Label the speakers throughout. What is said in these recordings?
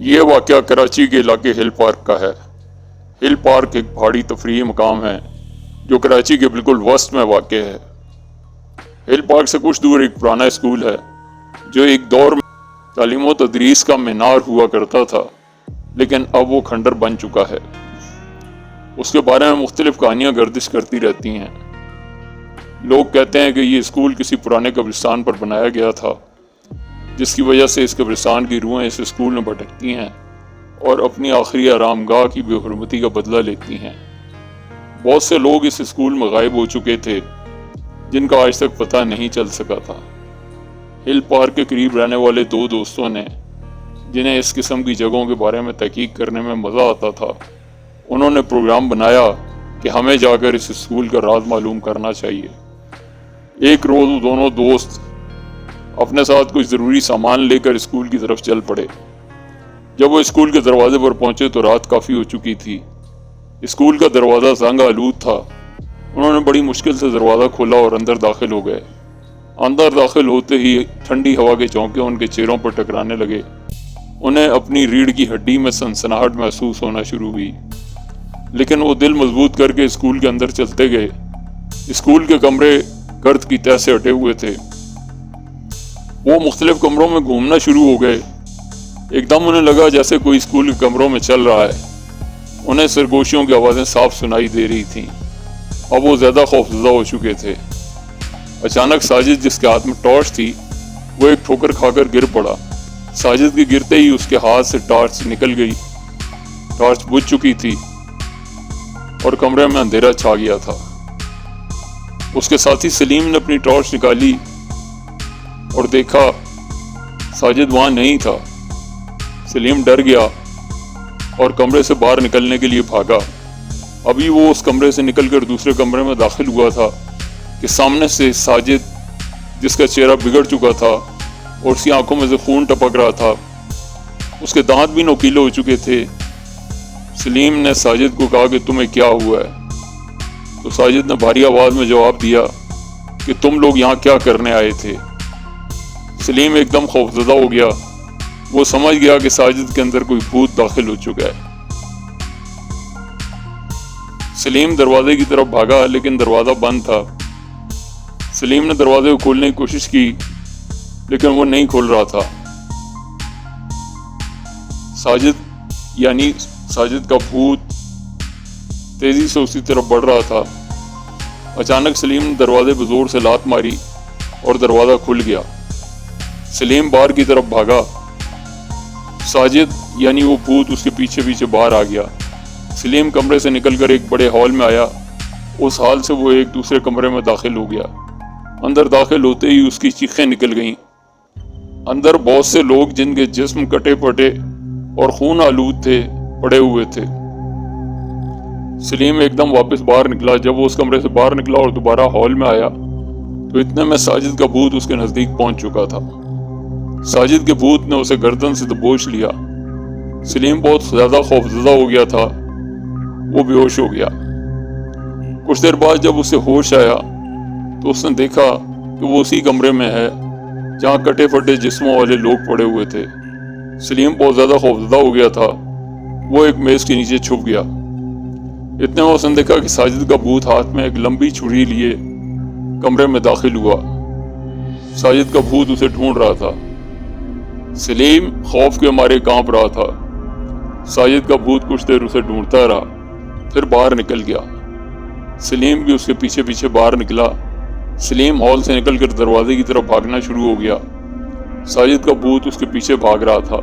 Speaker 1: یہ واقعہ کراچی کے علاقے ہل پارک کا ہے۔ ہل پارک ایک پہاڑی تفریحی مقام ہے جو کراچی کے بالکل وسط میں واقع ہے۔ ہل پارک سے کچھ دور ایک پرانا اسکول ہے جو ایک دور میں تعلیم و تدریس کا مینار ہوا کرتا تھا، لیکن اب وہ کھنڈر بن چکا ہے۔ اس کے بارے میں مختلف کہانیاں گردش کرتی رہتی ہیں۔ لوگ کہتے ہیں کہ یہ اسکول کسی پرانے قبرستان پر بنایا گیا تھا، جس کی وجہ سے اس قبرستان کی روحیں اس اسکول میں بھٹکتی ہیں اور اپنی آخری آرام گاہ کی بے حرمتی کا بدلہ لیتی ہیں۔ بہت سے لوگ اس اسکول میں غائب ہو چکے تھے جن کا آج تک پتہ نہیں چل سکا تھا۔ ہل پارک کے قریب رہنے والے دو دوستوں نے، جنہیں اس قسم کی جگہوں کے بارے میں تحقیق کرنے میں مزہ آتا تھا، انہوں نے پروگرام بنایا کہ ہمیں جا کر اس اسکول کا راز معلوم کرنا چاہیے۔ ایک روز وہ دونوں دوست اپنے ساتھ کچھ ضروری سامان لے کر اسکول کی طرف چل پڑے۔ جب وہ اسکول کے دروازے پر پہنچے تو رات کافی ہو چکی تھی۔ اسکول کا دروازہ زنگ آلود تھا۔ انہوں نے بڑی مشکل سے دروازہ کھولا اور اندر داخل ہو گئے۔ اندر داخل ہوتے ہی ٹھنڈی ہوا کے جھونکے ان کے چہروں پر ٹکرانے لگے۔ انہیں اپنی ریڑھ کی ہڈی میں سنسناہٹ محسوس ہونا شروع ہوئی، لیکن وہ دل مضبوط کر کے اسکول کے اندر چلتے گئے۔ اسکول کے کمرے گرد کی تہہ سے ہٹے ہوئے تھے۔ وہ مختلف کمروں میں گھومنا شروع ہو گئے۔ ایک دم انہیں لگا جیسے کوئی اسکول کے کمروں میں چل رہا ہے۔ انہیں سرگوشیوں کی آوازیں صاف سنائی دے رہی تھیں۔ اب وہ زیادہ خوفزدہ ہو چکے تھے۔ اچانک ساجد، جس کے ہاتھ میں ٹارچ تھی، وہ ایک ٹھوکر کھا کر گر پڑا۔ ساجد کے گرتے ہی اس کے ہاتھ سے ٹارچ نکل گئی۔ ٹارچ بجھ چکی تھی اور کمرے میں اندھیرا چھا گیا تھا۔ اس کے ساتھی سلیم نے اپنی ٹارچ نکالی اور دیکھا ساجد وہاں نہیں تھا۔ سلیم ڈر گیا اور کمرے سے باہر نکلنے کے لیے بھاگا۔ ابھی وہ اس کمرے سے نکل کر دوسرے کمرے میں داخل ہوا تھا کہ سامنے سے ساجد، جس کا چہرہ بگڑ چکا تھا اور اس کی آنکھوں میں سے خون ٹپک رہا تھا، اس کے دانت بھی نوکیلے ہو چکے تھے۔ سلیم نے ساجد کو کہا کہ تمہیں کیا ہوا ہے؟ تو ساجد نے بھاری آواز میں جواب دیا کہ تم لوگ یہاں کیا کرنے آئے تھے؟ سلیم ایک دم خوفزدہ ہو گیا۔ وہ سمجھ گیا کہ ساجد کے اندر کوئی بھوت داخل ہو چکا ہے۔ سلیم دروازے کی طرف بھاگا، لیکن دروازہ بند تھا۔ سلیم نے دروازے کو کھولنے کی کوشش کی، لیکن وہ نہیں کھول رہا تھا۔ ساجد کا بھوت تیزی سے اسی طرف بڑھ رہا تھا۔ اچانک سلیم نے دروازے پہ زور سے لات ماری اور دروازہ کھل گیا۔ سلیم باہر کی طرف بھاگا۔ ساجد وہ بھوت اس کے پیچھے پیچھے باہر آ گیا۔ سلیم کمرے سے نکل کر ایک بڑے ہال میں آیا۔ اس ہال سے وہ ایک دوسرے کمرے میں داخل ہو گیا۔ اندر داخل ہوتے ہی اس کی چیخیں نکل گئیں۔ اندر بہت سے لوگ، جن کے جسم کٹے پٹے اور خون آلود تھے، پڑے ہوئے تھے۔ سلیم ایک دم واپس باہر نکلا۔ جب وہ اس کمرے سے باہر نکلا اور دوبارہ ہال میں آیا تو اتنے میں ساجد کا بھوت اس کے نزدیک پہنچ چکا تھا۔ ساجد کے بھوت نے اسے گردن سے دبوچ لیا۔ سلیم بہت زیادہ خوفزدہ ہو گیا تھا۔ وہ بے ہوش ہو گیا۔ کچھ دیر بعد جب اسے ہوش آیا تو اس نے دیکھا کہ وہ اسی کمرے میں ہے جہاں کٹے پھٹے جسموں والے لوگ پڑے ہوئے تھے۔ سلیم بہت زیادہ خوفزدہ ہو گیا تھا۔ وہ ایک میز کے نیچے چھپ گیا۔ اتنے میں اس نے دیکھا کہ ساجد کا بھوت ہاتھ میں ایک لمبی چھری لیے کمرے میں داخل ہوا۔ ساجد کا بھوت اسے ڈھونڈ رہا تھا۔ سلیم خوف کے مارے کانپ رہا تھا۔ ساجد کا بھوت کچھ دیر اسے ڈھونڈتا رہا، پھر باہر نکل گیا۔ سلیم بھی اس کے پیچھے پیچھے باہر نکلا۔ سلیم ہال سے نکل کر دروازے کی طرف بھاگنا شروع ہو گیا۔ ساجد کا بھوت اس کے پیچھے بھاگ رہا تھا،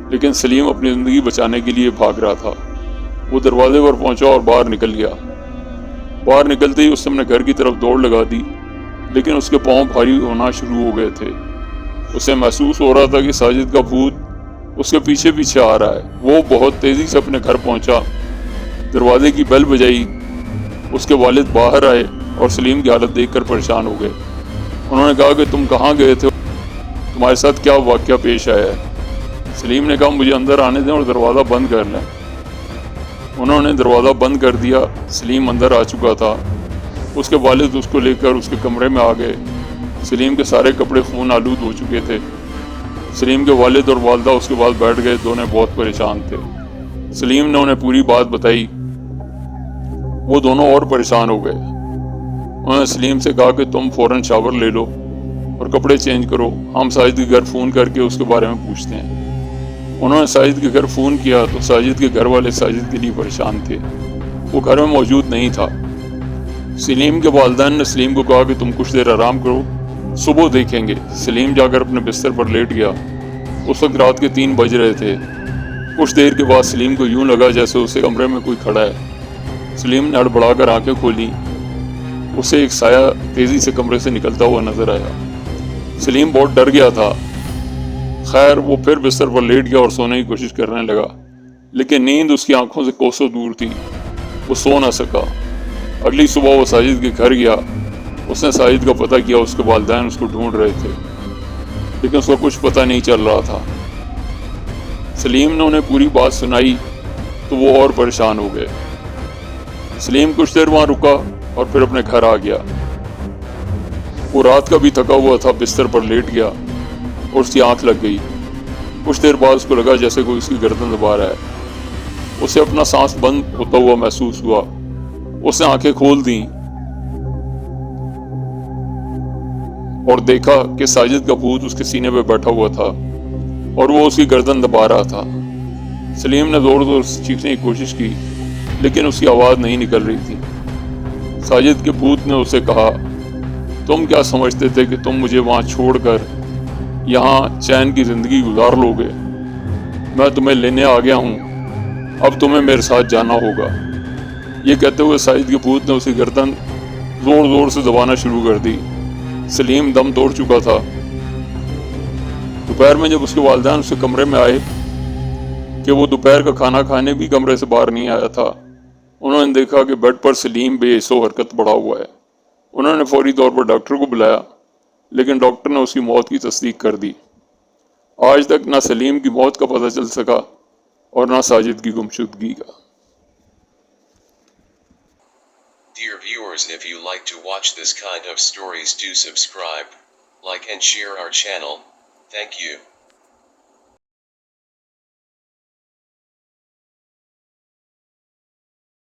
Speaker 1: لیکن سلیم اپنی زندگی بچانے کے لیے بھاگ رہا تھا۔ وہ دروازے پر پہنچا اور باہر نکل گیا۔ باہر نکلتے ہی اس نے اپنے گھر کی طرف دوڑ لگا دی، لیکن اس کے پاؤں بھاری ہونا شروع ہو گئے تھے۔ اسے محسوس ہو رہا تھا کہ ساجد کا بھوت اس کے پیچھے پیچھے آ رہا ہے۔ وہ بہت تیزی سے اپنے گھر پہنچا، دروازے کی بیل بجائی۔ اس کے والد باہر آئے اور سلیم کی حالت دیکھ کر پریشان ہو گئے۔ انہوں نے کہا کہ تم کہاں گئے تھے؟ تمہارے ساتھ کیا واقعہ پیش آیا ہے؟ سلیم نے کہا مجھے اندر آنے دیں اور دروازہ بند کر لیں۔ انہوں نے دروازہ بند کر دیا۔ سلیم اندر آ چکا تھا۔ اس کے والد اس کو لے کر اس کے کمرے میں آ گئے۔ سلیم کے سارے کپڑے خون آلود ہو چکے تھے۔ سلیم کے والد اور والدہ اس کے بعد بیٹھ گئے، دونوں بہت پریشان تھے۔ سلیم نے انہیں پوری بات بتائی، وہ دونوں اور پریشان ہو گئے۔ انہوں نے سلیم سے کہا کہ تم فوراً شاور لے لو اور کپڑے چینج کرو، ہم ساجد کے گھر فون کر کے اس کے بارے میں پوچھتے ہیں۔ انہوں نے ساجد کے گھر فون کیا تو ساجد کے گھر والے ساجد کے لیے پریشان تھے، وہ گھر میں موجود نہیں تھا۔ سلیم کے والدین نے سلیم کو کہا کہ تم کچھ دیر آرام کرو، صبح دیکھیں گے۔ سلیم جا کر اپنے بستر پر لیٹ گیا۔ اس وقت رات کے 3 بج رہے تھے۔ کچھ دیر کے بعد سلیم کو یوں لگا جیسے اسے کمرے میں کوئی کھڑا ہے۔ سلیم نے ہڑبڑا کر آنکھیں کھولی، اسے ایک سایہ تیزی سے کمرے سے نکلتا ہوا نظر آیا۔ سلیم بہت ڈر گیا تھا۔ خیر وہ پھر بستر پر لیٹ گیا اور سونے کی کوشش کرنے لگا، لیکن نیند اس کی آنکھوں سے کوسوں دور تھی، وہ سو نہ سکا۔ اگلی صبح وہ ساجد کے گھر گیا۔ اس نے ساجد کا پتہ کیا، اس کے والدین اس کو ڈھونڈ رہے تھے، لیکن اس کو کچھ پتہ نہیں چل رہا تھا۔ سلیم نے انہیں پوری بات سنائی تو وہ اور پریشان ہو گئے۔ سلیم کچھ دیر وہاں رکا اور پھر اپنے گھر آ گیا۔ وہ رات کا بھی تھکا ہوا تھا، بستر پر لیٹ گیا اور اس کی آنکھ لگ گئی۔ کچھ دیر بعد اس کو لگا جیسے کوئی اس کی گردن دبا رہا ہے۔ اسے اپنا سانس بند ہوتا ہوا محسوس ہوا۔ اس نے آنکھیں کھول دیں اور دیکھا کہ ساجد کا بھوت اس کے سینے پہ بیٹھا ہوا تھا اور وہ اس کی گردن دبا رہا تھا۔ سلیم نے زور زور سے چیخنے کی کوشش کی، لیکن اس کی آواز نہیں نکل رہی تھی۔ ساجد کے بھوت نے اسے کہا، تم کیا سمجھتے تھے کہ تم مجھے وہاں چھوڑ کر یہاں چین کی زندگی گزار لو گے؟ میں تمہیں لینے آ گیا ہوں، اب تمہیں میرے ساتھ جانا ہوگا۔ یہ کہتے ہوئے ساجد کے بھوت نے اس کی گردن زور زور سے دبانا شروع کر دی۔ سلیم دم توڑ چکا تھا۔ دوپہر میں جب اس کے والدین اس کے کمرے میں آئے کہ وہ دوپہر کا کھانا کھانے بھی کمرے سے باہر نہیں آیا تھا، انہوں نے دیکھا کہ بیڈ پر سلیم بے حس و حرکت پڑا ہوا ہے۔ انہوں نے فوری طور پر ڈاکٹر کو بلایا، لیکن ڈاکٹر نے اس کی موت کی تصدیق کر دی۔ آج تک نہ سلیم کی موت کا پتہ چل سکا اور نہ ساجد کی گمشدگی کا۔
Speaker 2: Dear viewers, if you like to watch this kind of stories, do subscribe, like and share our channel. Thank you.